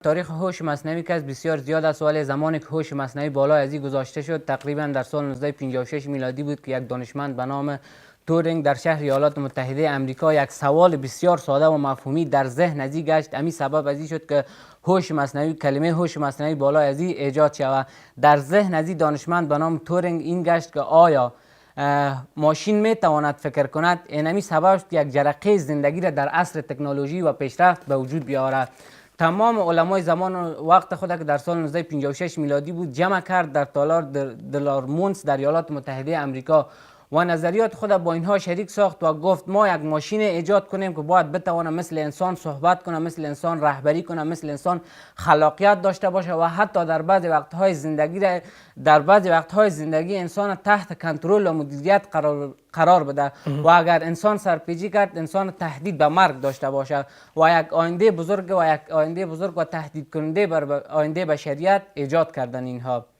تاریخ هوش مصنوعی که از بسیار زیاد است، ولی زمانی که هوش مصنوعی بالا از این گذاشته شد تقریبا در سال 1956 میلادی بود که یک دانشمند به نام تورینگ در شهر ایالات متحده آمریکا یک سوال بسیار ساده و مفهومی در ذهن از این گشت. امی سبب از این شد که هوش مصنوعی، کلمه هوش مصنوعی بالا از این ایجاد شود. در ذهن از این دانشمند به نام تورینگ این گشت که آیا ماشین می تواند فکر کند. اینمی سبب شد یک جرقه زندگی را در عصر تکنولوژی و پیشرفت به وجود بیاورد. تمام علمای زمان وقت خود که در سال 1956 میلادی بود جمع کرد در تالار دلارمونس در ایالات متحده آمریکا و نظریات خود با اینها شریک ساخت و گفت ما یک ماشین ایجاد کنیم که باید بتواند مثل انسان صحبت کنه، مثل انسان رهبری کنه، مثل انسان خلاقیت داشته باشه و حتی در بعضی وقتهای زندگی انسان تحت کنترل و مدیریت قرار بده و اگر انسان سرپیچی کرد انسان تهدید به مرگ داشته باشه و یک آینده بزرگ و تهدید کننده بر آینده بشریت ایجاد کردن اینها.